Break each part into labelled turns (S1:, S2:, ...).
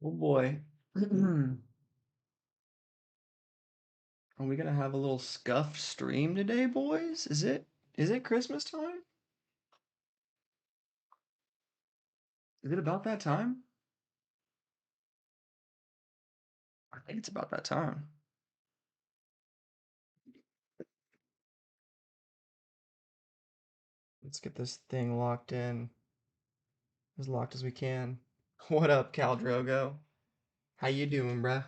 S1: Oh boy. Are we gonna have a little scuffed stream today, boys? Is it Christmas time? Is it about that time? I think it's about that time. Let's get this thing locked in. As locked as we can. What up, Cal Drogo? How you doing, bruh?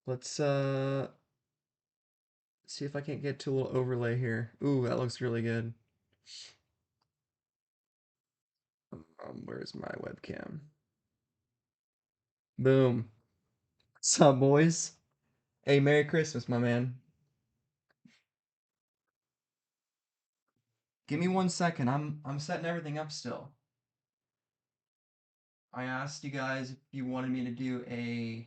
S1: Let's see if I can't get to a little overlay here. Ooh, that looks really good. Where's my webcam? Boom. What's up, boys? Hey, Merry Christmas, my man. Give me 1 second. I'm setting everything up still. I asked you guys if you wanted me to do a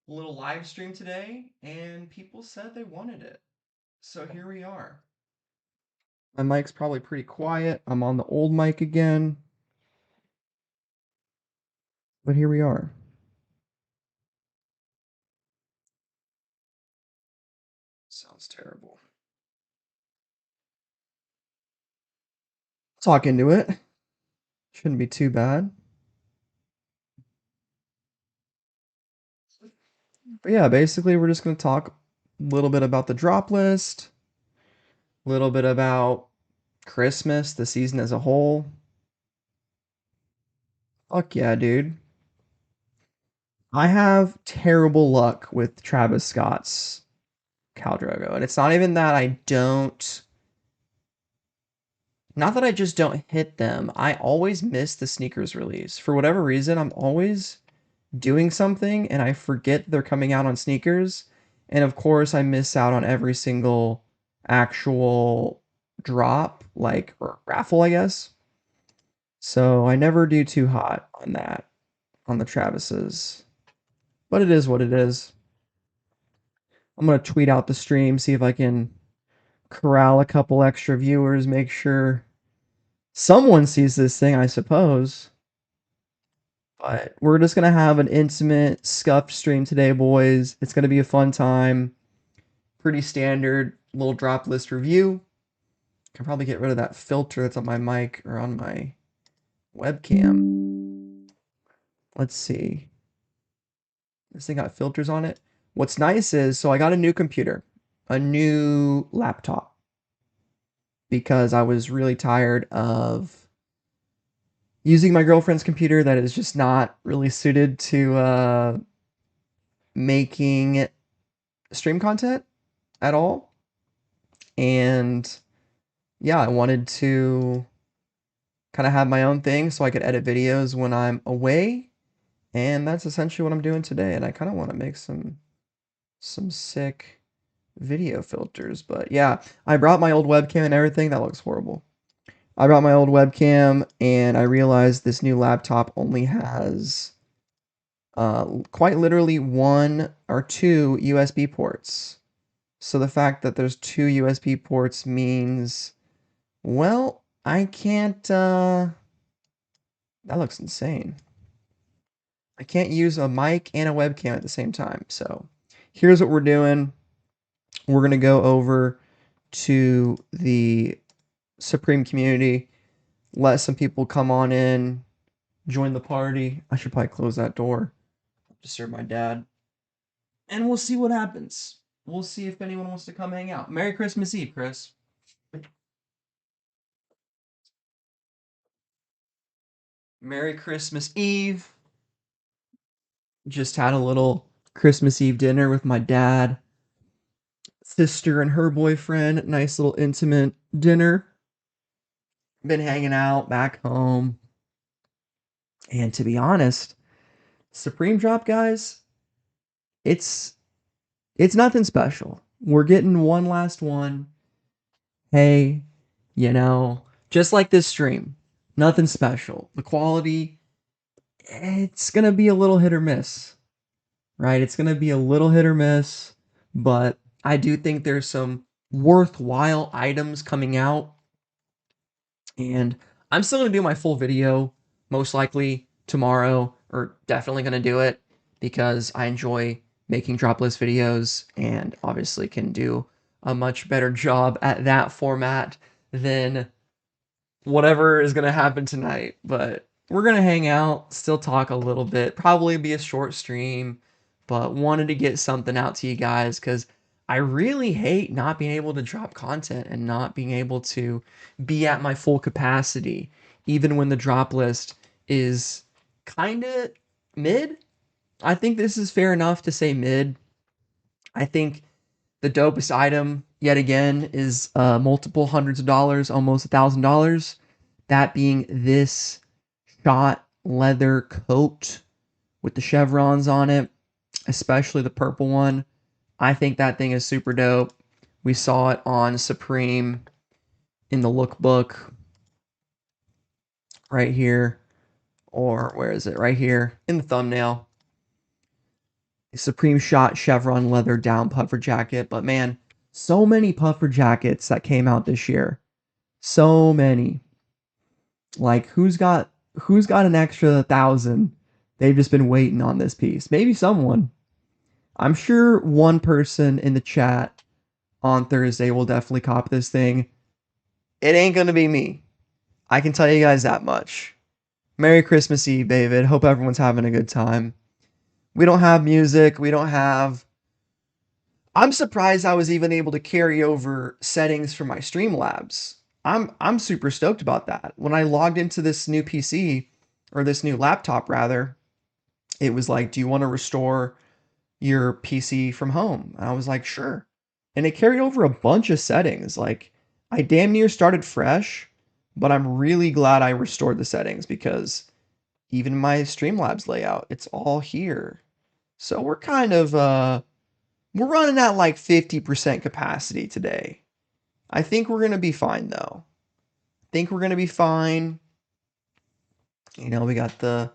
S1: little live stream today, and people said they wanted it. So here we are. My mic's probably pretty quiet. I'm on the old mic again. But here we are. Sounds terrible. Talk into it. Shouldn't be too bad. But yeah, basically we're just going to talk a little bit about the drop list, a little bit about Christmas, the season as a whole. Fuck yeah, dude. I have terrible luck with Travis Scott's Khal Drogo, and it's not even that not that I just don't hit them. I always miss the sneakers release. For whatever reason, I'm always doing something and I forget they're coming out on sneakers. And of course, I miss out on every single actual drop, like, or raffle, I guess. So I never do too hot on that, on the Travis's. But it is what it is. I'm going to tweet out the stream, see if I can corral a couple extra viewers, make sure someone sees this thing, I suppose. But we're just going to have an intimate, scuffed stream today, boys. It's going to be a fun time. Pretty standard little drop list review. Can probably get rid of that filter that's on my mic or on my webcam. Let's see. This thing got filters on it. What's nice is, so I got a new computer, a new laptop, because I was really tired of using my girlfriend's computer that is just not really suited to making stream content at all. And yeah, I wanted to kind of have my own thing so I could edit videos when I'm away. And that's essentially what I'm doing today. And I kind of want to make some sick video filters. But yeah, I brought my old webcam and everything. That looks horrible. I brought my old webcam and I realized this new laptop only has quite literally one or two USB ports. So the fact that there's two USB ports means, well, I can't, that looks insane. I can't use a mic and a webcam at the same time. So here's what we're doing. We're going to go over to the Supreme community, let some people come on in, join the party. I should probably close that door to serve my dad. And we'll see what happens. We'll see if anyone wants to come hang out. Merry Christmas Eve, Chris. Merry Christmas Eve. Just had a little Christmas Eve dinner with my dad, sister, and her boyfriend. Nice little intimate dinner. Been hanging out back home. And to be honest, Supreme Drop, guys, it's nothing special. We're getting one last one. Hey, just like this stream, nothing special. The quality, it's gonna be a little hit or miss, right? It's gonna be a little hit or miss, but I do think there's some worthwhile items coming out, and I'm still gonna do my full video, most likely tomorrow, or definitely gonna do it because I enjoy making dropless videos and obviously can do a much better job at that format than whatever is gonna happen tonight. But we're gonna hang out, still talk a little bit, probably be a short stream, but wanted to get something out to you guys because I really hate not being able to drop content and not being able to be at my full capacity, even when the drop list is kind of mid. I think this is fair enough to say mid. I think the dopest item, yet again, is multiple hundreds of dollars, almost $1,000. That being this shot leather coat with the chevrons on it, especially the purple one. I think that thing is super dope. We saw it on Supreme in the lookbook right here, or where is it? Right here in the thumbnail. Supreme shot chevron leather down puffer jacket. But man, so many puffer jackets that came out this year. So many. Like who's got an extra 1,000? They've just been waiting on this piece. Maybe someone. I'm sure one person in the chat on Thursday will definitely cop this thing. It ain't gonna be me. I can tell you guys that much. Merry Christmas Eve, David. Hope everyone's having a good time. We don't have music. We don't have. I'm surprised I was even able to carry over settings from my Streamlabs. I'm super stoked about that. When I logged into this new PC, or this new laptop rather, it was like, "Do you want to restore your PC from home?" And I was like, "Sure." And it carried over a bunch of settings. Like I damn near started fresh, but I'm really glad I restored the settings because even my Streamlabs layout, it's all here. So we're kind of we're running at like 50% capacity today. I think we're going to be fine though. I think we're going to be fine. You know, we got the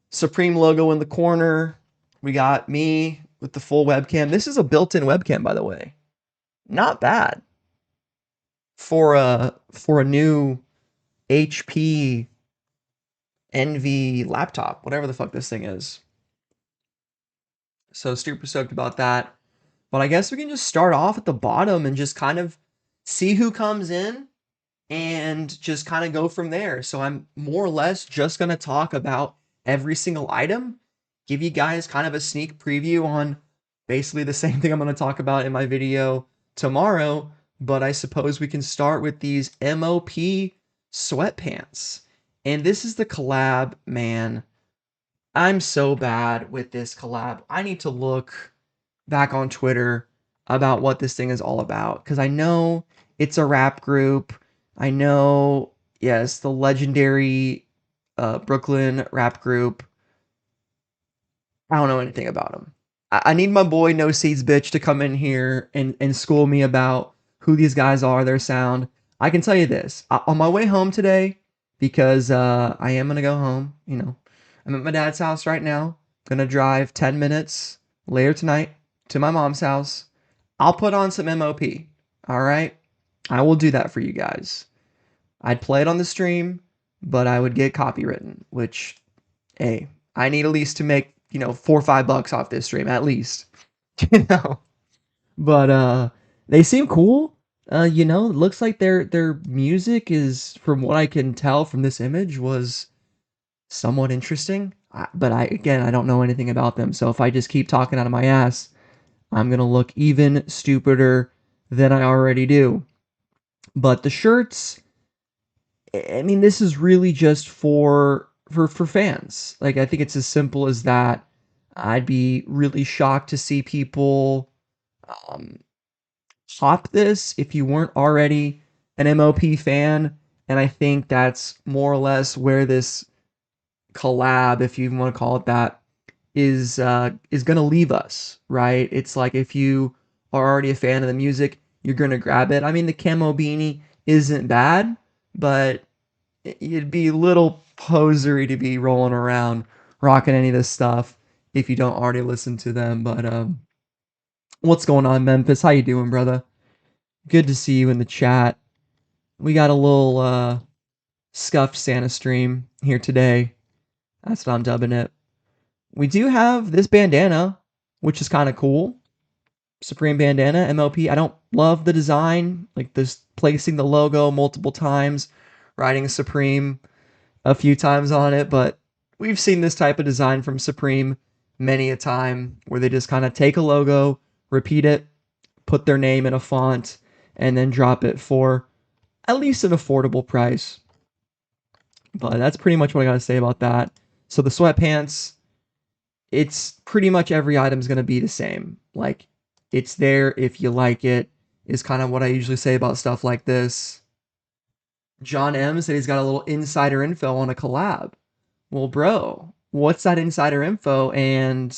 S1: Supreme logo in the corner. We got me with the full webcam. This is a built-in webcam, by the way. Not bad for a new HP NV laptop, whatever the fuck this thing is. So super stoked about that. But I guess we can just start off at the bottom and just kind of see who comes in and just kind of go from there. So I'm more or less just going to talk about every single item, give you guys kind of a sneak preview on basically the same thing I'm going to talk about in my video tomorrow. But I suppose we can start with these M.O.P sweatpants. And this is the collab, man. I'm so bad with this collab. I need to look back on Twitter about what this thing is all about because I know it's a rap group. I know, yes, the legendary Brooklyn rap group. I don't know anything about them. I need my boy No Seeds Bitch to come in here and school me about who these guys are, their sound. I can tell you this. On my way home today, because I am going to go home, you know, I'm at my dad's house right now. Gonna drive 10 minutes later tonight to my mom's house. I'll put on some M.O.P. All right? I will do that for you guys. I'd play it on the stream, but I would get copywritten, which, hey, I need at least to make, you know, $4 or $5 off this stream, at least. You know? But they seem cool. You know, it looks like their music is, from what I can tell from this image, was somewhat interesting. But I don't know anything about them. So if I just keep talking out of my ass, I'm gonna look even stupider than I already do. But the shirts, I mean, this is really just for fans. Like I think it's as simple as that. I'd be really shocked to see people um, hop this if you weren't already an M.O.P fan. And I think that's more or less where this collab, if you even want to call it that, is gonna leave us, right? It's like if you are already a fan of the music, you're gonna grab it. I mean, the camo beanie isn't bad, but it'd be a little posery to be rolling around rocking any of this stuff if you don't already listen to them. But what's going on, Memphis? How you doing, brother? Good to see you in the chat. We got a little Scuffed Santa stream here today. That's what I'm dubbing it. We do have this bandana, which is kind of cool. Supreme bandana, M.O.P. I don't love the design, like this placing the logo multiple times, writing Supreme a few times on it, but we've seen this type of design from Supreme many a time where they just kind of take a logo, repeat it, put their name in a font, and then drop it for at least an affordable price. But that's pretty much what I got to say about that. So the sweatpants, it's pretty much every item's going to be the same. Like, it's there if you like it, is kind of what I usually say about stuff like this. John M said he's got a little insider info on a collab. Well, bro, what's that insider info? And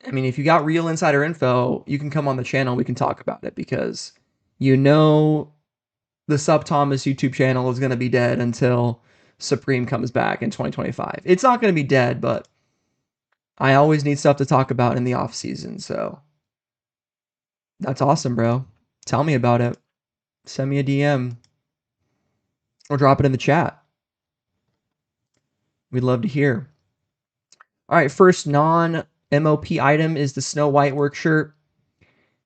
S1: I mean, if you got real insider info, you can come on the channel. We can talk about it because you know the SupThomas YouTube channel is going to be dead until Supreme comes back in 2025. It's not going to be dead, but I always need stuff to talk about in the off season. So that's awesome, bro. Tell me about it. Send me a DM or drop it in the chat. We'd love to hear. All right, first non M.O.P item is the Snow White work shirt.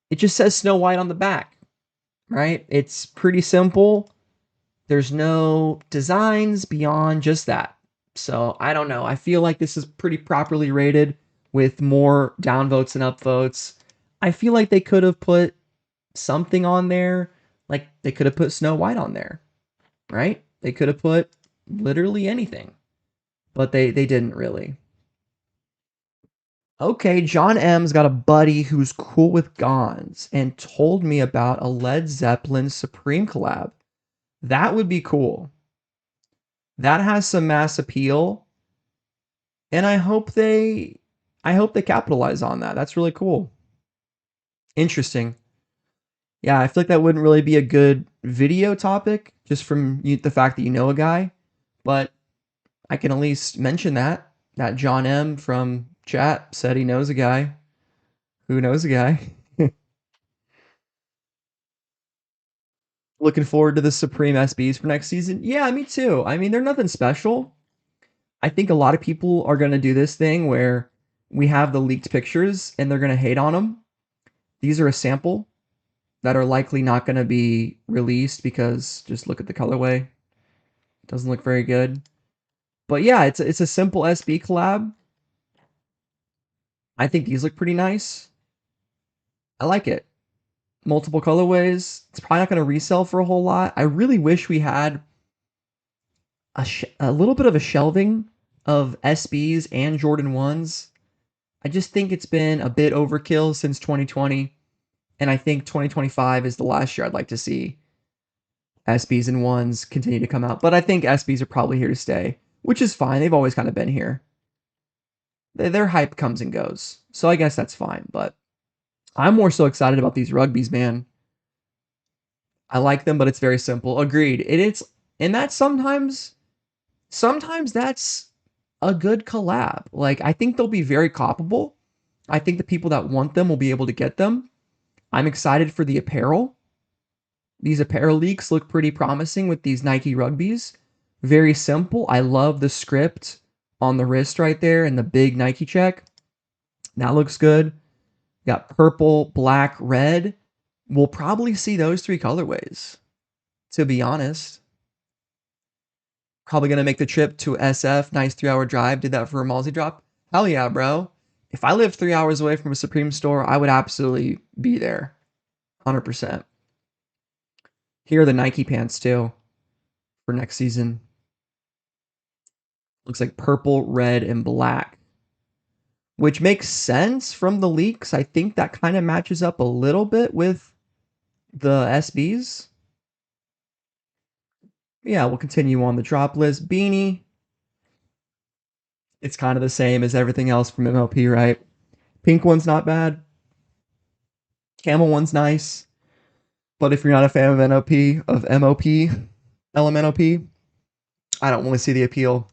S1: It just says Snow White on the back, right? It's pretty simple. There's no designs beyond just that. So I don't know. I feel like this is pretty properly rated with more downvotes and upvotes. I feel like they could have put something on there. Like they could have put Snow White on there, right? They could have put literally anything, but they didn't really. Okay, John M's got a buddy who's cool with Gons and told me about a Led Zeppelin Supreme collab. That would be cool. That has some mass appeal, and I hope they capitalize on that. That's really cool. Interesting. Yeah, I feel like that wouldn't really be a good video topic just from the fact that you know a guy, but I can at least mention that John M from chat said he knows a guy who knows a guy. Looking forward to the Supreme SBs for next season. Yeah, me too. I mean, they're nothing special. I think a lot of people are going to do this thing where we have the leaked pictures and they're going to hate on them. These are a sample that are likely not going to be released because just look at the colorway. It doesn't look very good. But yeah, it's a simple SB collab. I think these look pretty nice. I like it. Multiple colorways. It's probably not going to resell for a whole lot. I really wish we had a little bit of a shelving of SBs and Jordan 1s. I just think it's been a bit overkill since 2020. And I think 2025 is the last year I'd like to see SBs and 1s continue to come out. But I think SBs are probably here to stay, which is fine. They've always kind of been here. Their hype comes and goes. So I guess that's fine. But I'm more so excited about these rugbies, man. I like them, but it's very simple. Agreed. And that's sometimes that's a good collab. Like, I think they'll be very copyable. I think the people that want them will be able to get them. I'm excited for the apparel. These apparel leaks look pretty promising with these Nike rugbies. Very simple. I love the script on the wrist right there and the big Nike check. That looks good. Got purple, black, red. We'll probably see those three colorways, to be honest. Probably going to make the trip to SF. Nice 3-hour drive. Did that for a Malsey drop. Hell yeah, bro. If I lived 3 hours away from a Supreme store, I would absolutely be there. 100%. Here are the Nike pants, too, for next season. Looks like purple, red, and black. Which makes sense from the leaks. I think that kind of matches up a little bit with the SBs. Yeah, we'll continue on the drop list. Beanie. It's kind of the same as everything else from M.O.P, right? Pink one's not bad. Camel one's nice. But if you're not a fan of M.O.P, LMNOP, I don't really see the appeal.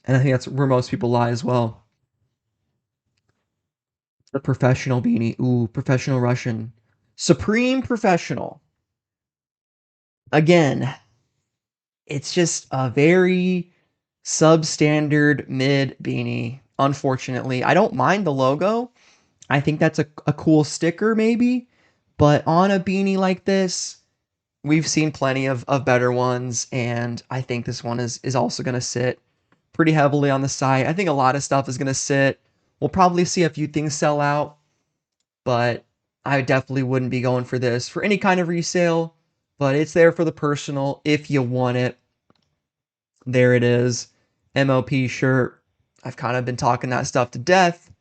S1: And I think that's where most people lie as well. The professional beanie. Ooh, professional Russian. Supreme professional. Again, It's just a very substandard mid beanie, unfortunately. I don't mind the logo. I think that's a cool sticker, maybe. But on a beanie like this, we've seen plenty of better ones, and I think this one is also going to sit pretty heavily on the site. I think a lot of stuff is going to sit. We'll probably see a few things sell out, but I definitely wouldn't be going for this for any kind of resale, but it's there for the personal if you want it. There it is. M.O.P shirt. I've kind of been talking that stuff to death.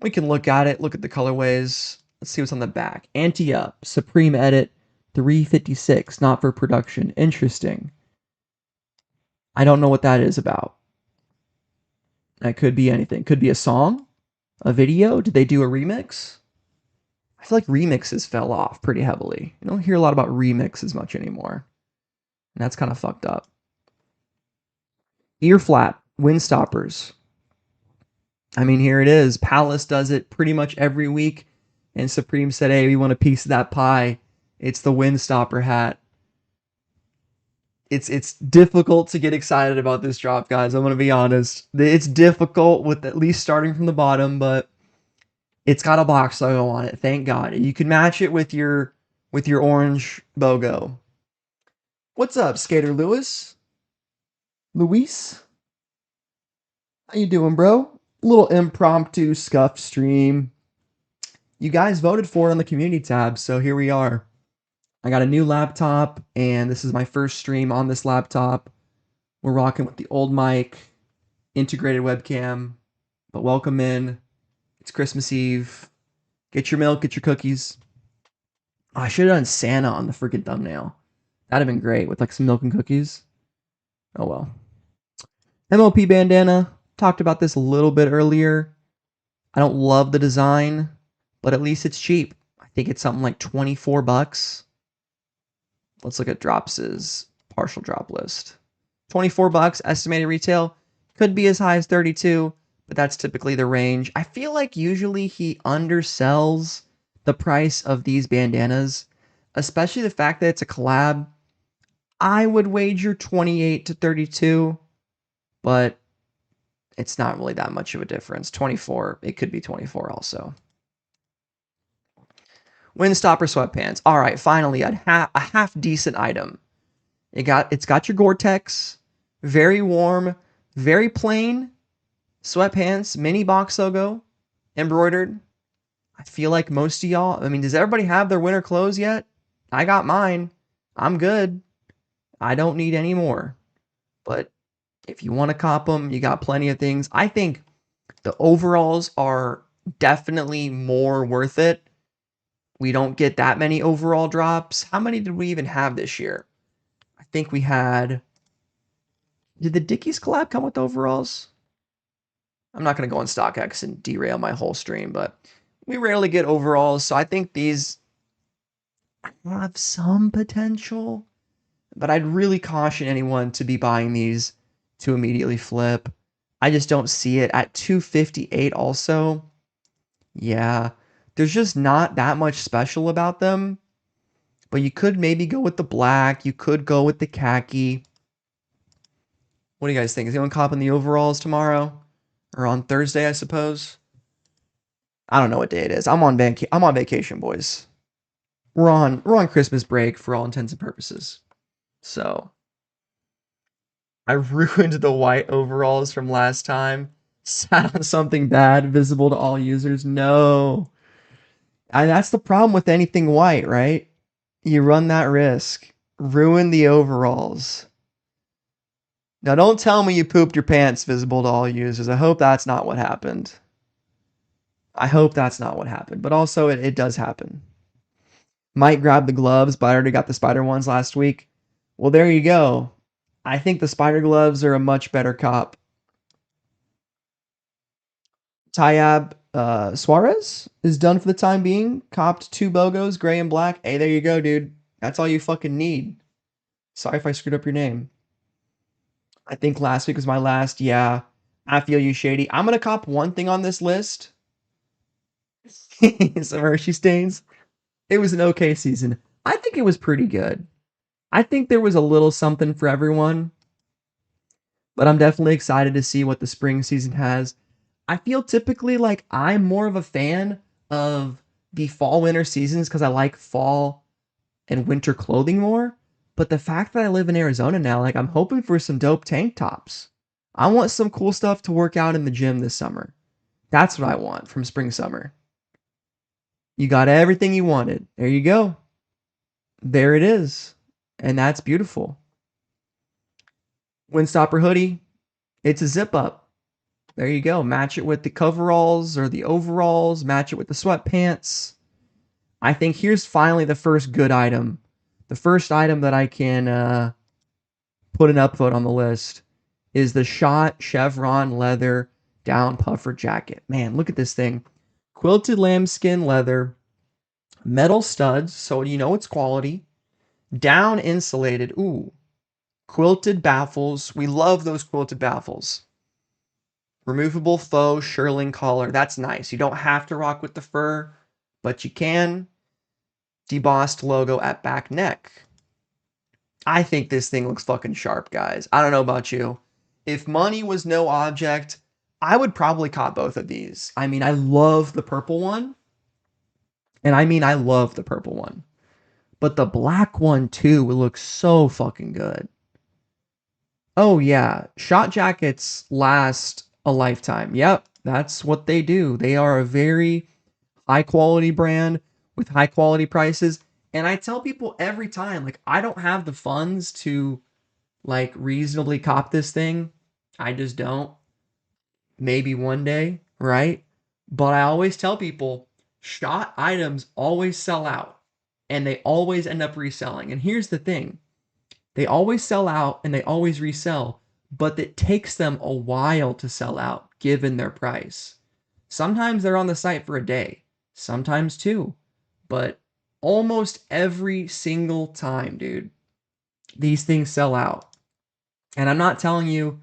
S1: We can look at it, look at the colorways. Let's see what's on the back. Anti-Up, Supreme Edit, 356, not for production. Interesting. I don't know what that is about. That could be anything. Could be a song, a video. Did they do a remix? I feel like remixes fell off pretty heavily. You don't hear a lot about remixes much anymore. And that's kind of fucked up. Ear flap, wind stoppers. I mean, here it is. Palace does it pretty much every week. And Supreme said, hey, we want a piece of that pie. It's the wind stopper hat. It's difficult to get excited about this drop, guys. I'm going to be honest. It's difficult with at least starting from the bottom, but it's got a box logo on it. Thank God. You can match it with your orange BOGO. What's up, Skater Lewis? Luis? How you doing, bro? Little impromptu Scuffed stream. You guys voted for it on the community tab, so here we are. I got a new laptop, and this is my first stream on this laptop. We're rocking with the old mic, integrated webcam, but welcome in. It's Christmas Eve. Get your milk, get your cookies. Oh, I should have done Santa on the freaking thumbnail. That'd have been great with like some milk and cookies. Oh well. M.O.P bandana. Talked about this a little bit earlier. I don't love the design, but at least it's cheap. I think it's something like 24 bucks. Let's look at Drops' partial drop list. 24 bucks estimated retail. Could be as high as 32, but that's typically the range. I feel like usually he undersells the price of these bandanas, especially the fact that it's a collab. I would wager 28 to 32, but it's not really that much of a difference. 24, it could be 24 also. Windstopper sweatpants. All right, finally a half decent item. It's got your Gore-Tex, very warm, very plain sweatpants, mini box logo, embroidered. I feel like most of y'all, I mean, does everybody have their winter clothes yet? I got mine. I'm good. I don't need any more. But if you want to cop them, you got plenty of things. I think the overalls are definitely more worth it. We don't get that many overall drops. How many did we even have this year? I think we had... Did the Dickies collab come with overalls? I'm not going to go on StockX and derail my whole stream, but we rarely get overalls, so I think these have some potential. But I'd really caution anyone to be buying these to immediately flip. I just don't see it at 258 also. Yeah, there's just not that much special about them. But you could maybe go with the black. You could go with the khaki. What do you guys think? Is anyone copping the overalls tomorrow? Or on Thursday, I suppose? I don't know what day it is. I'm on vacation, boys. We're on Christmas break for all intents and purposes. So I ruined the white overalls from last time. Sat on something bad, visible to all users. No. And that's the problem with anything white, right? You run that risk. Ruin the overalls. Now don't tell me you pooped your pants, visible to all users. I hope that's not what happened. I hope that's not what happened. But also, it does happen. Might grab the gloves, but I already got the spider ones last week. Well, there you go. I think the spider gloves are a much better cop. Tayab Suarez is done for the time being. Copped 2 BOGOs, gray and black. Hey, there you go, dude. That's all you fucking need. Sorry if I screwed up your name. I think last week was my last. Yeah, I feel you, Shady. I'm going to cop one thing on this list. Some Hershey stains. It was an okay season. I think it was pretty good. I think there was a little something for everyone, but I'm definitely excited to see what the spring season has. I feel typically like I'm more of a fan of the fall winter seasons because I like fall and winter clothing more. But the fact that I live in Arizona now, like I'm hoping for some dope tank tops. I want some cool stuff to work out in the gym this summer. That's what I want from spring summer. You got everything you wanted. There you go. There it is. And that's beautiful. Windstopper hoodie, it's a zip up. There you go. Match it with the coveralls or the overalls, match it with the sweatpants. I think here's finally the first good item. The first item that I can put an upvote on the list is the Shot Chevron leather down puffer jacket. Man, look at this thing. Quilted lambskin leather, metal studs, so you know it's quality. Down insulated. Ooh, quilted baffles. We love those quilted baffles. Removable faux shearling collar. That's nice. You don't have to rock with the fur, but you can. Debossed logo at back neck. I think this thing looks fucking sharp, guys. I don't know about you. If money was no object, I would probably cop both of these. I mean, I love the purple one. And I mean, I love the purple one. But the black one, too, looks so fucking good. Oh, yeah. Shot jackets last a lifetime. Yep, that's what they do. They are a very high quality brand with high quality prices. And I tell people every time, like, I don't have the funds to like reasonably cop this thing. I just don't. Maybe one day, right? But I always tell people shot items always sell out and they always end up reselling. And here's the thing, they always sell out and they always resell, but it takes them a while to sell out given their price. Sometimes they're on the site for a day, sometimes two, but almost every single time, dude, these things sell out. And I'm not telling you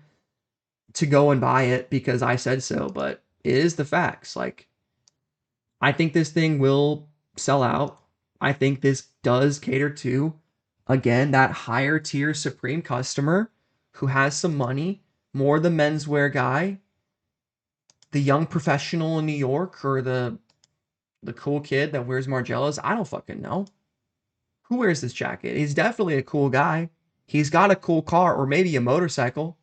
S1: to go and buy it because I said so, but it is the facts. Like, I think this thing will sell out. I think this does cater to, again, that higher tier Supreme customer who has some money, more the menswear guy, the young professional in New York, or the cool kid that wears Margielas. I don't fucking know. Who wears this jacket? He's definitely a cool guy. He's got a cool car or maybe a motorcycle.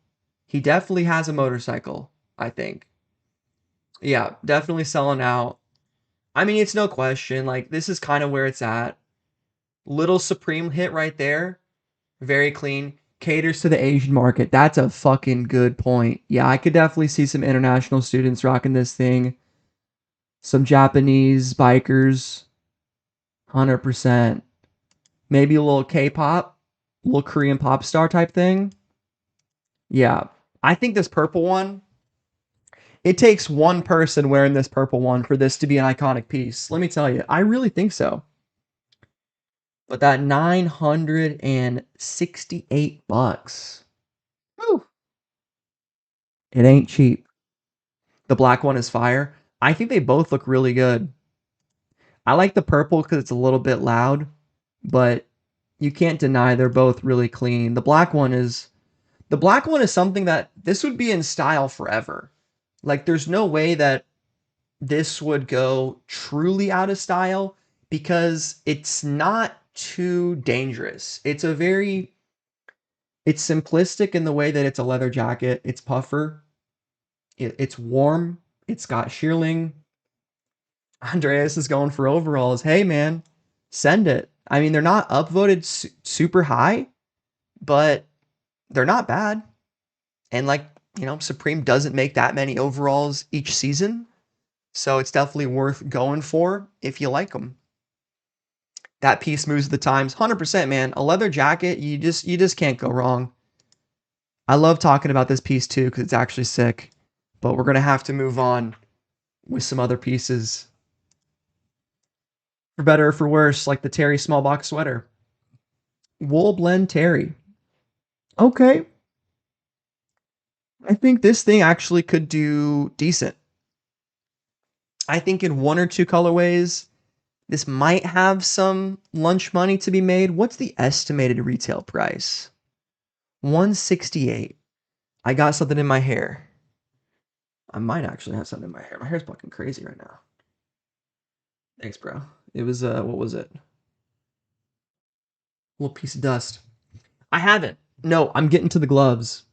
S1: He definitely has a motorcycle, I think. Yeah, definitely selling out. I mean, it's no question. Like, this is kind of where it's at. Little Supreme hit right there. Very clean. Caters to the Asian market. That's a fucking good point. Yeah, I could definitely see some international students rocking this thing. Some Japanese bikers. 100%. Maybe a little K-pop. A little Korean pop star type thing. Yeah. I think this purple one, it takes one person wearing this purple one for this to be an iconic piece. Let me tell you, I really think so. But that 968 bucks. Whew, it ain't cheap. The black one is fire. I think they both look really good. I like the purple because it's a little bit loud, but you can't deny they're both really clean. The black one is something that this would be in style forever. Like there's no way that this would go truly out of style because it's not too dangerous. It's simplistic in the way that it's a leather jacket, it's puffer, it's warm, it's got shearling. Andreas is going for overalls. Hey man, send it. I mean, they're not upvoted super high, but they're not bad. And like, Supreme doesn't make that many overalls each season. So it's definitely worth going for if you like them. That piece moves with the times, 100%, man. A leather jacket, you just can't go wrong. I love talking about this piece too because it's actually sick. But we're gonna have to move on with some other pieces, for better or for worse, like the Terry small box sweater, wool blend Terry. Okay, I think this thing actually could do decent. I think in one or two colorways, This might have some lunch money to be made. What's the estimated retail price? 168. I got something in my hair. I might actually have something in my hair. My hair's fucking crazy right now. Thanks, bro. It was what was it? A little piece of dust. I haven't. No, I'm getting to the gloves.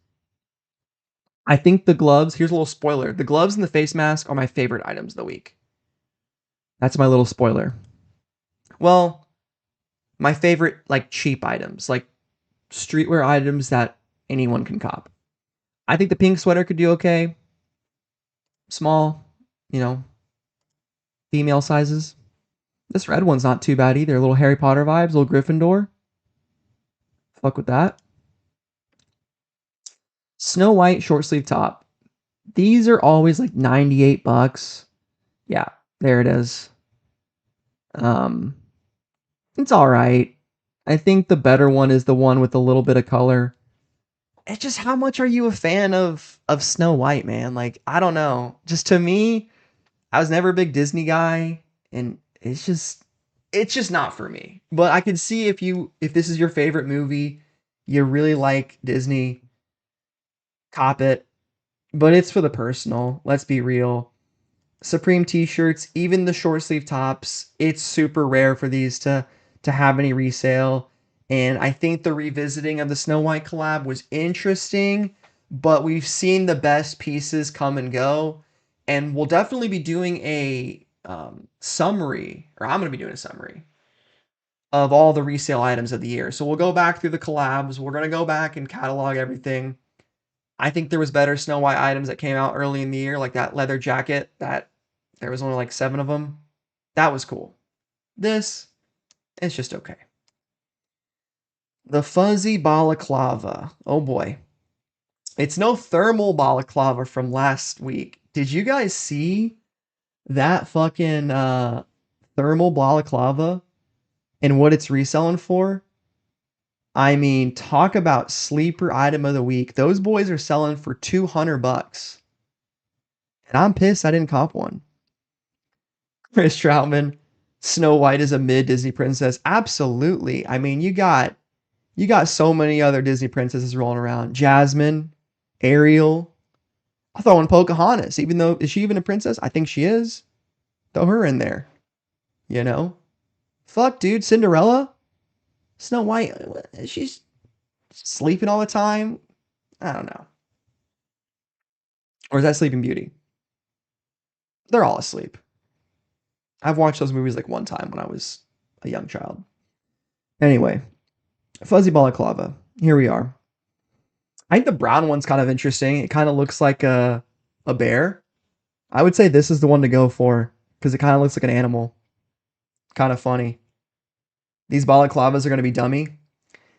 S1: I think the gloves, here's a little spoiler. The gloves and the face mask are my favorite items of the week. That's my little spoiler. Well, my favorite like cheap items, like streetwear items that anyone can cop. I think the pink sweater could do okay. Small, you know, female sizes. This red one's not too bad either. A little Harry Potter vibes, a little Gryffindor. Fuck with that. Snow White short sleeve top. These are always like 98 bucks. Yeah, there it is. Um it's all right. I think the better one is the one with a little bit of color. It's just how much are you a fan of Snow White, man? Like, I don't know. Just to me, I was never a big Disney guy, and it's just not for me. But I can see if this is your favorite movie, you really like Disney, cop it. But it's for the personal. Let's be real. Supreme t-shirts, even the short sleeve tops, it's super rare for these to have any resale. And I think the revisiting of the Snow White collab was interesting, but we've seen the best pieces come and go. And we'll definitely be doing a summary, or I'm going to be doing a summary of all the resale items of the year. So we'll go back through the collabs. We're going to go back and catalog everything. I think there was better Snow White items that came out early in the year, like that leather jacket that there was only like 7 of them. That was cool. This, it's just okay. The fuzzy balaclava. Oh boy. It's no thermal balaclava from last week. Did you guys see that fucking thermal balaclava and what it's reselling for? I mean, talk about sleeper item of the week. Those boys are selling for 200 bucks. And I'm pissed I didn't cop one. Chris Troutman, Snow White is a mid Disney princess. Absolutely. I mean, you got so many other Disney princesses rolling around. Jasmine, Ariel. I throw in Pocahontas, even though is she even a princess? I think she is. Throw her in there. You know? Fuck, dude, Cinderella? Snow White, she's sleeping all the time. I don't know. Or is that Sleeping Beauty? They're all asleep. I've watched those movies like one time when I was a young child. Anyway, Fuzzy Balaclava. Here we are. I think the brown one's kind of interesting. It kind of looks like a bear. I would say this is the one to go for because it kind of looks like an animal. Kind of funny. These balaclavas are going to be dummy.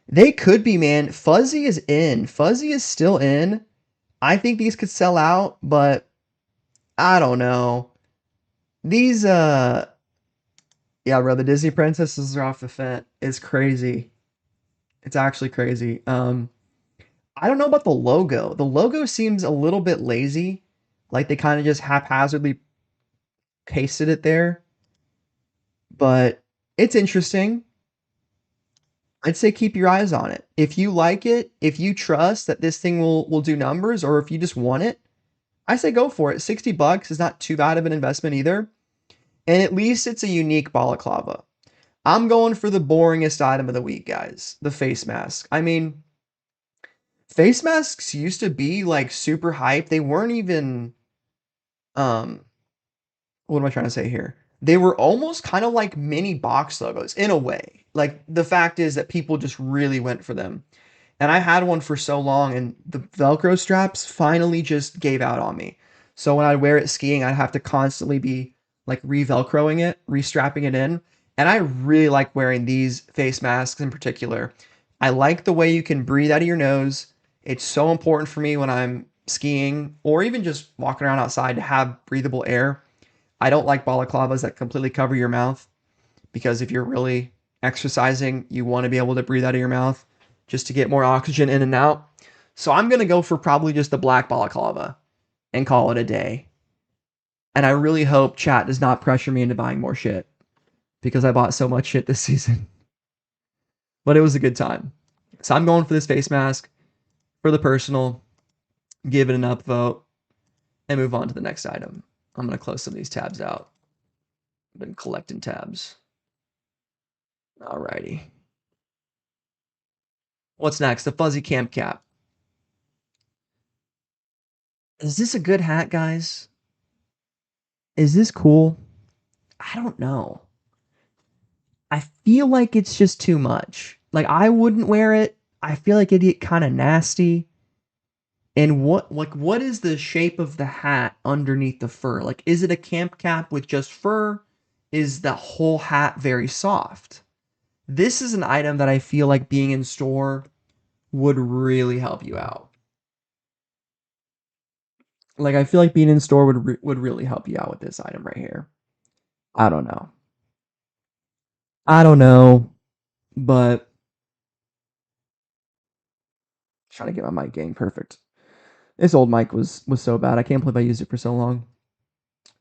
S1: They could be, man. Fuzzy is in. Fuzzy is still in. I think these could sell out, but I don't know. These yeah, bro, the Disney princesses are off the fence. It's crazy. It's actually crazy. I don't know about the logo. The logo seems a little bit lazy. Like they kind of just haphazardly pasted it there. But it's interesting. I'd say keep your eyes on it. If you like it, if you trust that this thing will do numbers, or if you just want it, I say go for it. 60 bucks is not too bad of an investment either. And at least it's a unique balaclava. I'm going for the boringest item of the week, guys. The face mask. I mean, face masks used to be like super hype. They weren't even um what am I trying to say here? They were almost kind of like mini box logos in a way. Like the fact is that people just really went for them. And I had one for so long and the Velcro straps finally just gave out on me. So when I'd wear it skiing, I'd have to constantly be like re-Velcroing it, re-strapping it in. And I really like wearing these face masks in particular. I like the way you can breathe out of your nose. It's so important for me when I'm skiing or even just walking around outside to have breathable air. I don't like balaclavas that completely cover your mouth because if you're really exercising, you want to be able to breathe out of your mouth just to get more oxygen in and out. So I'm going to go for probably just the black balaclava and call it a day. And I really hope chat does not pressure me into buying more shit because I bought so much shit this season. But it was a good time. So I'm going for this face mask for the personal, give it an upvote, and move on to the next item. I'm going to close some of these tabs out. I've been collecting tabs. Alrighty. What's next? The fuzzy camp cap. Is this a good hat, guys? Is this cool? I don't know. I feel like it's just too much. Like, I wouldn't wear it. I feel like it'd get kind of nasty. And what is the shape of the hat underneath the fur? Like, is it a camp cap with just fur? Is the whole hat very soft? This is an item that I feel like being in store would really help you out. Like, I feel like being in store would really help you out with this item right here. I don't know. I don't know, but trying to get my mic gain perfect. This old mic was so bad. I can't believe I used it for so long.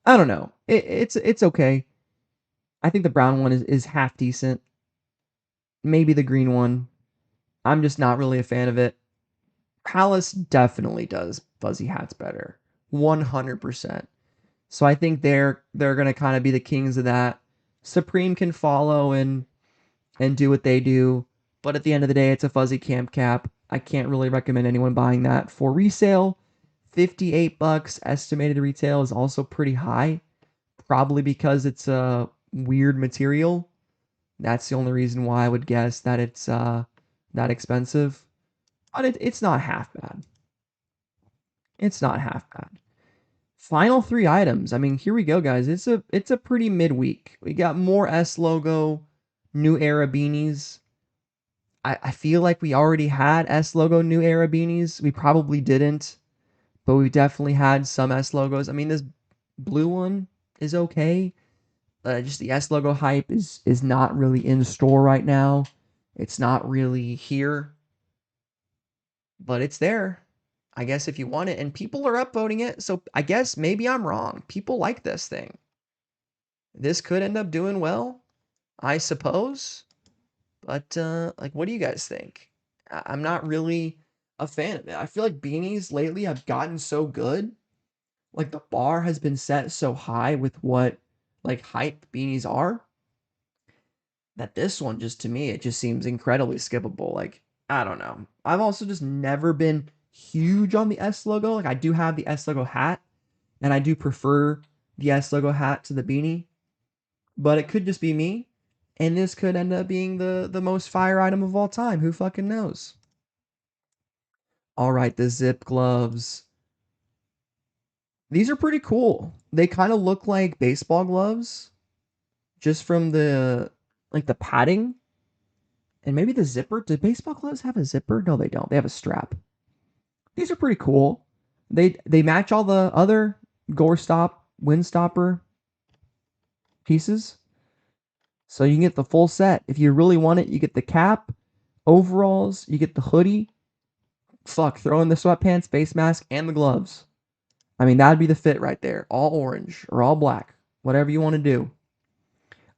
S1: I don't know. It's okay. I think the brown one is half decent. Maybe the green one. I'm just not really a fan of it. Palace definitely does fuzzy hats better. 100%. So I think they're gonna kind of be the kings of that. Supreme can follow and do what they do, but at the end of the day, it's a fuzzy camp cap. I can't really recommend anyone buying that for resale. 58 bucks estimated retail is also pretty high, probably because it's a weird material. That's the only reason why I would guess that it's that expensive. But it's not half bad. It's not half bad. Final three items. I mean, here we go, guys. It's a pretty midweek. We got more S logo, new era beanies. I feel like we already had S logo new era beanies. We probably didn't, but we definitely had some S logos. I mean, this blue one is okay. Just the S logo hype is not really in store right now. It's not really here, but it's there. I guess if you want it, and people are upvoting it, so I guess maybe I'm wrong. People like this thing. This could end up doing well, I suppose. But like, what do you guys think? I'm not really a fan of it. I feel like beanies lately have gotten so good. Like the bar has been set so high with what like hype beanies are that this one just to me it just seems incredibly skippable. Like I don't know. I've also just never been huge on the S logo. Like I do have the S logo hat and I do prefer the S logo hat to the beanie, but it could just be me. And this could end up being the most fire item of all time. Who fucking knows? All right, the zip gloves. These are pretty cool. They kind of look like baseball gloves just from the like the padding and maybe the zipper. Do baseball gloves have a zipper? No, they don't. They have a strap. These are pretty cool. They match all the other gore stop windstopper pieces. So you can get the full set. If you really want it, you get the cap, overalls, you get the hoodie. Fuck, throw in the sweatpants, face mask, and the gloves. I mean, that'd be the fit right there. All orange or all black, whatever you want to do.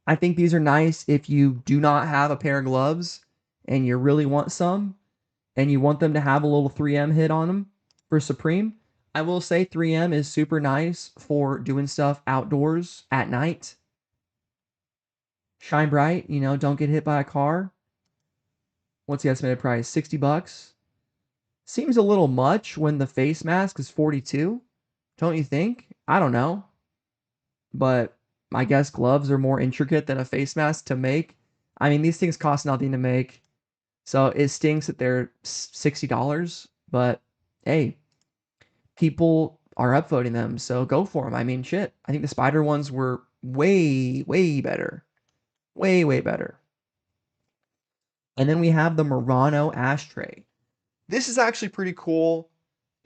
S1: I think these are nice if you do not have a pair of gloves and you really want some and you want them to have a little 3M hit on them for Supreme. I will say 3M is super nice for doing stuff outdoors at night. Shine bright, don't get hit by a car. What's the estimated price? 60 bucks. Seems a little much when the face mask is 42. Don't you think? I don't know. But I guess gloves are more intricate than a face mask to make. I mean, these things cost nothing to make. So it stinks that they're $60, but hey, people are upvoting them, so go for them. I mean, shit. I think the spider ones were way, way better. Way, way better. And then we have the Murano ashtray. This is actually pretty cool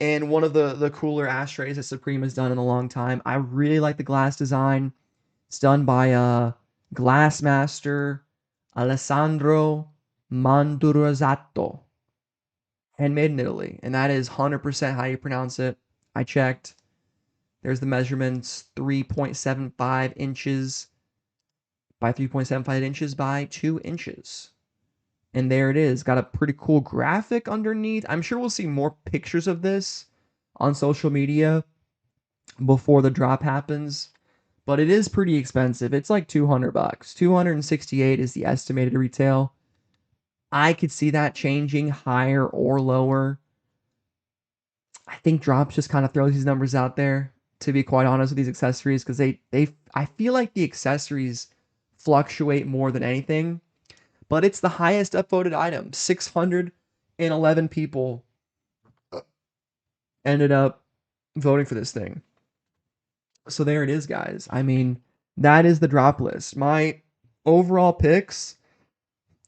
S1: and one of the cooler ashtrays that Supreme has done in a long time. I really like the glass design. It's done by Glassmaster Alessandro Mandurazzato, handmade in Italy, and that is 100% how you pronounce it. I checked. There's the measurements: 3.75 inches by 3.75 inches by 2 inches. And there it is. Got a pretty cool graphic underneath. I'm sure we'll see more pictures of this on social media before the drop happens. But it is pretty expensive. It's like 200 bucks. 268 is the estimated retail. I could see that changing higher or lower. I think Drops just kind of throws these numbers out there, to be quite honest, with these accessories, because they I feel like the accessories fluctuate more than anything. But it's the highest upvoted item. 611 people ended up voting for this thing. So there it is, guys. I mean, that is the drop list. My overall picks,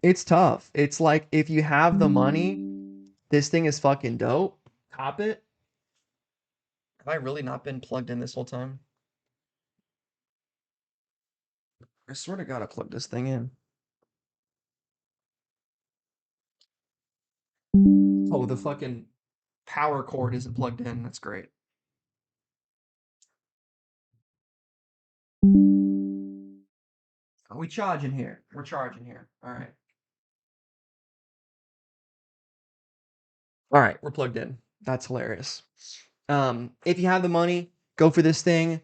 S1: it's tough. It's like if you have the money, this thing is fucking dope. Cop it. Have I really not been plugged in this whole time? I swear to God, I plugged this thing in. Oh, the fucking power cord isn't plugged in. That's great. Are we charging here? We're charging here. All right. All right, we're plugged in. That's hilarious. If you have the money, go for this thing.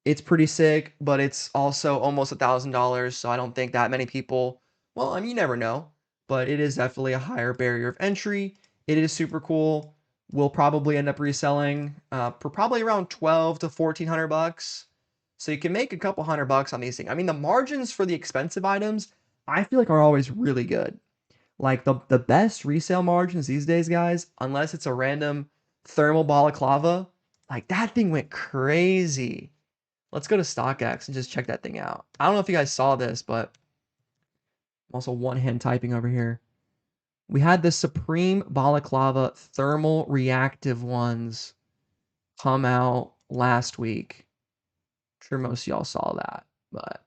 S1: It's pretty sick, but it's also almost $1,000. So I don't think that many people. Well, I mean, you never know, but it is definitely a higher barrier of entry. It is super cool. We'll probably end up reselling for probably around 12 to 1400 bucks. So you can make a couple $100 on these things. I mean, the margins for the expensive items, I feel like are always really good. Like the best resale margins these days, guys, unless it's a random thermal balaclava, like that thing went crazy. Let's go to StockX and just check that thing out. I don't know if you guys saw this, but I'm also one hand typing over here. We had the Supreme Balaclava thermal reactive ones come out last week. I'm sure most of y'all saw that, but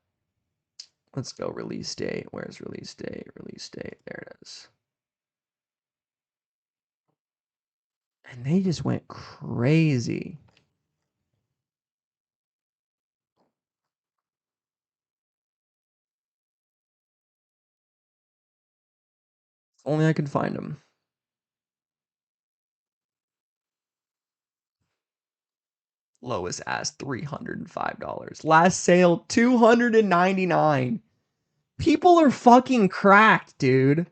S1: let's go release date. Where's release date? Release date. There it is. And they just went crazy. If only I could find them. Lowest asked $305. Last sale $299. People are fucking cracked, dude.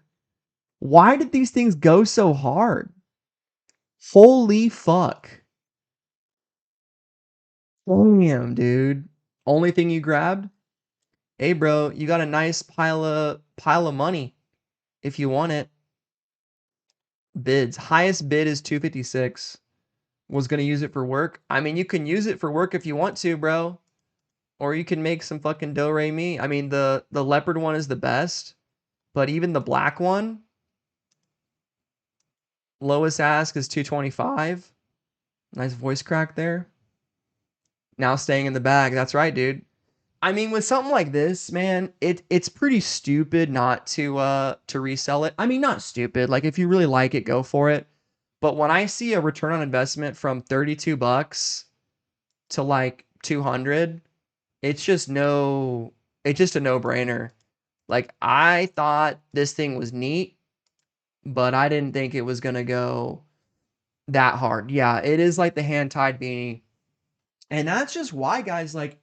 S1: Why did these things go so hard? Holy fuck. Damn, dude. Only thing you grabbed? Hey, bro, you got a nice pile of money if you want it. Bids. Highest bid is 256. Was gonna use it for work. I mean, you can use it for work if you want to, bro. Or you can make some fucking do-re-mi. I mean, the leopard one is the best, but even the black one, lowest ask is 225. Nice voice crack there. Now staying in the bag. That's right, dude. I mean, with something like this, man, it's pretty stupid not to resell it. I mean, not stupid. Like if you really like it, go for it. But when I see a return on investment from 32 bucks to like 200, it's just a no-brainer. Like I thought this thing was neat, but I didn't think it was gonna go that hard. Yeah, it is like the hand-tied beanie. And that's just why, guys, like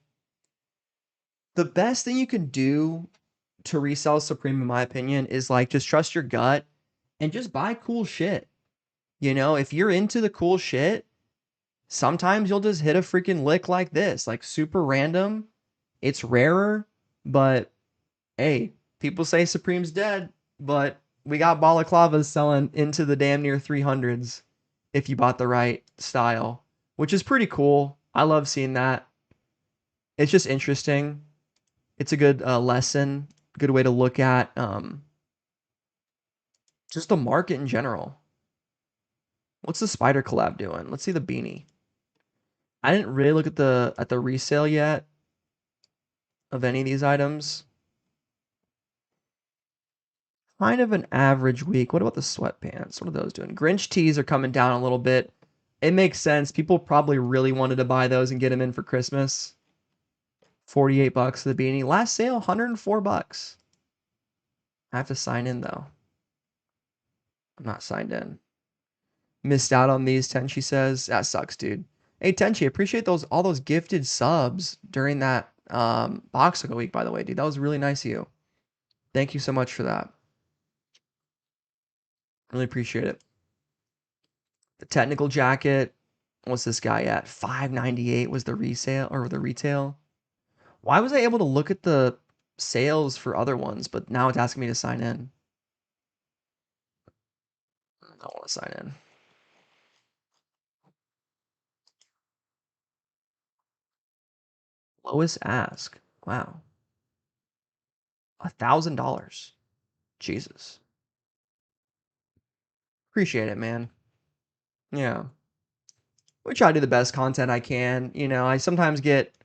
S1: the best thing you can do to resell Supreme, in my opinion, is like just trust your gut and just buy cool shit. You know, if you're into the cool shit, sometimes you'll just hit a freaking lick like this, like super random. It's rarer, but hey, people say Supreme's dead, but we got balaclavas selling into the damn near 300s if you bought the right style, which is pretty cool. I love seeing that. It's just interesting. It's a good lesson, good way to look at just the market in general. What's the spider collab doing? Let's see the beanie. I didn't really look at the resale yet of any of these items. Kind of an average week. What about the sweatpants? What are those doing? Grinch tees are coming down a little bit. It makes sense. People probably really wanted to buy those and get them in for Christmas. $48 for the beanie. Last sale, $104. I have to sign in though. I'm not signed in. Missed out on these, Tenchi says. That sucks, dude. Hey Tenchi, appreciate all those gifted subs during that box week, by the way, dude. That was really nice of you. Thank you so much for that. Really appreciate it. The technical jacket. What's this guy at? $5.98 was the resale or the retail. Why was I able to look at the sales for other ones, but now it's asking me to sign in? I don't want to sign in. Lowest ask. Wow. $1,000. Jesus. Appreciate it, man. Yeah. We try to do the best content I can. You know, I sometimes get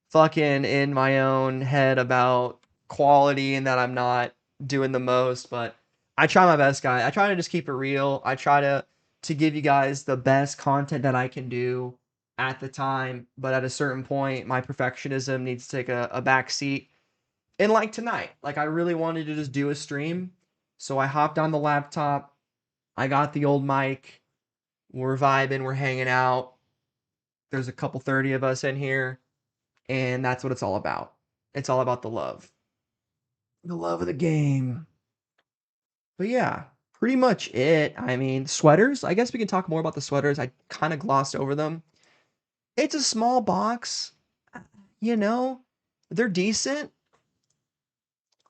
S1: fucking in my own head about quality and that I'm not doing the most, but I try my best, guy. I try to just keep it real. I try to give you guys the best content that I can do at the time, but at a certain point, my perfectionism needs to take a back seat. And like tonight, like I really wanted to just do a stream, so I hopped on the laptop. I got the old mic. We're vibing, we're hanging out. There's a couple 30 of us in here, and that's what it's all about. It's all about the love. The love of the game. But yeah, pretty much it. I mean, sweaters. I guess we can talk more about the sweaters. I kind of glossed over them. It's a small box. You know, they're decent.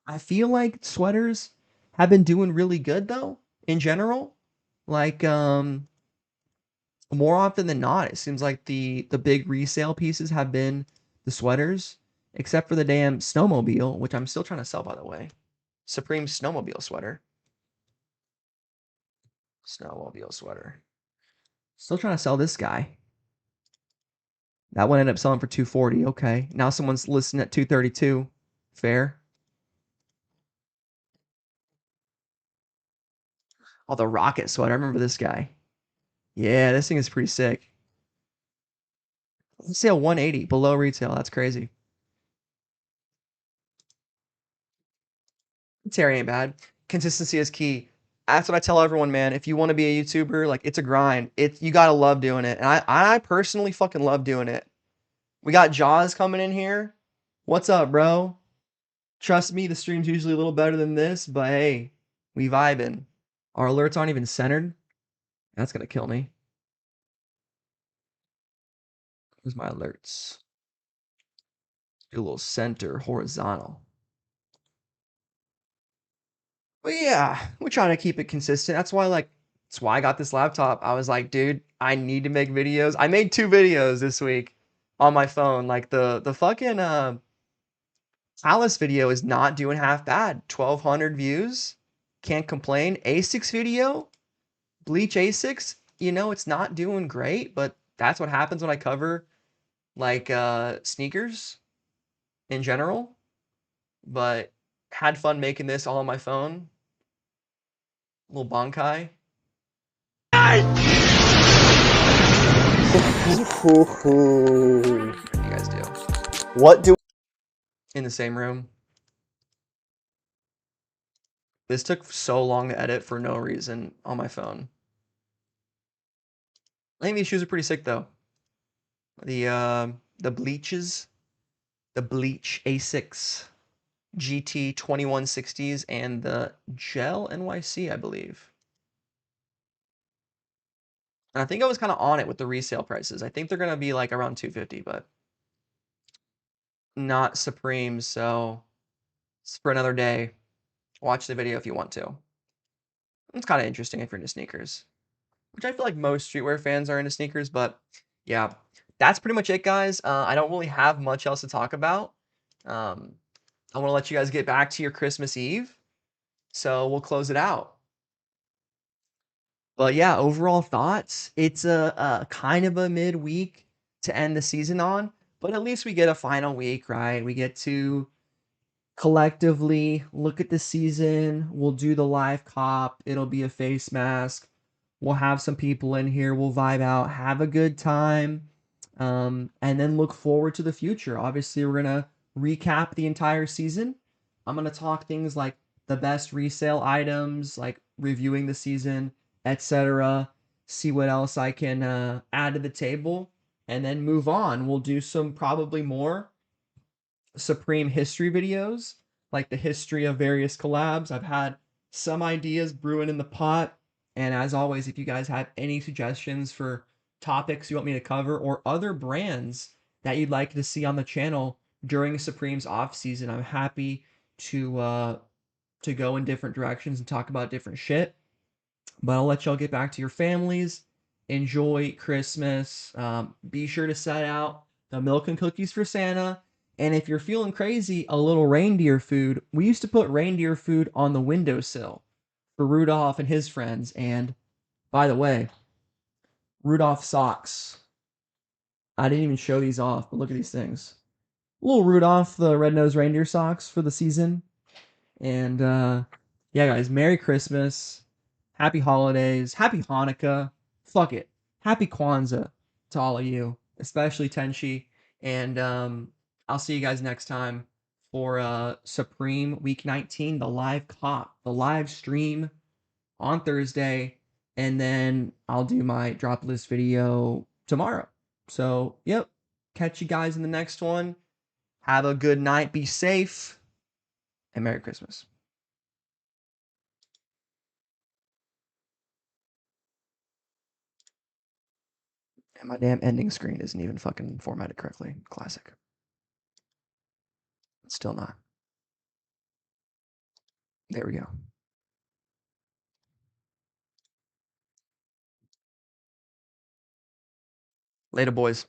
S1: I feel like sweaters have been doing really good though, in general. Like more often than not, it seems like the big resale pieces have been the sweaters, except for the damn snowmobile, which I'm still trying to sell by the way. Supreme snowmobile sweater. Snowmobile sweater. Still trying to sell this guy. That one ended up selling for 240. Okay. Now someone's listing at 232. Fair. Oh, the rocket sweater. I remember this guy. Yeah, this thing is pretty sick. Sale 180 below retail. That's crazy. Terry ain't bad. Consistency is key. That's what I tell everyone, man. If you want to be a YouTuber, like it's a grind. You gotta love doing it. And I personally fucking love doing it. We got Jaws coming in here. What's up, bro? Trust me, the stream's usually a little better than this, but hey, we vibing. Our alerts aren't even centered. That's gonna kill me. Where's my alerts? Do a little center horizontal. But yeah, we're trying to keep it consistent. That's why I got this laptop. I was like, dude, I need to make videos. I made 2 videos this week on my phone. Like the fucking Alice video is not doing half bad. 1,200 views. Can't complain. A6 video, Bleach A6, you know, it's not doing great, but that's what happens when I cover like sneakers in general. But had fun making this all on my phone. Little Bankai.
S2: You
S1: You guys do.
S2: What do
S1: In the same room. This took so long to edit for no reason on my phone. I think these shoes are pretty sick though. The bleaches, the Bleach A6 GT 2160s and the Gel NYC, I believe. And I think I was kind of on it with the resale prices. I think they're gonna be like around 250, but not Supreme, so it's for another day. Watch the video if you want to. It's kind of interesting if you're into sneakers, which I feel like most streetwear fans are into sneakers, but yeah, that's pretty much it, guys. I don't really have much else to talk about. Um, I want to let you guys get back to your Christmas Eve, so we'll close it out. But yeah, overall thoughts. It's a kind of a midweek to end the season on, but at least we get a final week, right? We get to collectively look at the season. We'll do the live cop. It'll be a face mask. We'll have some people in here. We'll vibe out, have a good time, and then look forward to the future. Obviously, we're gonna recap the entire season. I'm going to talk things like the best resale items, like reviewing the season, etc. See what else I can add to the table, and then move on. We'll do some probably more Supreme history videos, like the history of various collabs. I've had some ideas brewing in the pot. And as always, if you guys have any suggestions for topics you want me to cover or other brands that you'd like to see on the channel during Supreme's off season, I'm happy to go in different directions and talk about different shit. But I'll let y'all get back to your families. Enjoy Christmas. Be sure to set out the milk and cookies for Santa. And if you're feeling crazy, a little reindeer food. We used to put reindeer food on the windowsill for Rudolph and his friends. And by the way, Rudolph socks. I didn't even show these off, but look at these things. Little Rudolph, the red-nosed reindeer socks for the season. And yeah, guys, Merry Christmas, Happy Holidays, Happy Hanukkah. Fuck it, Happy Kwanzaa to all of you, especially Tenchi. And I'll see you guys next time for Supreme Week 19, the live cop, the live stream on Thursday, and then I'll do my drop list video tomorrow. So, yep, catch you guys in the next one. Have a good night, be safe, and Merry Christmas. And my damn ending screen isn't even fucking formatted correctly. Classic. It's still not. There we go. Later, boys.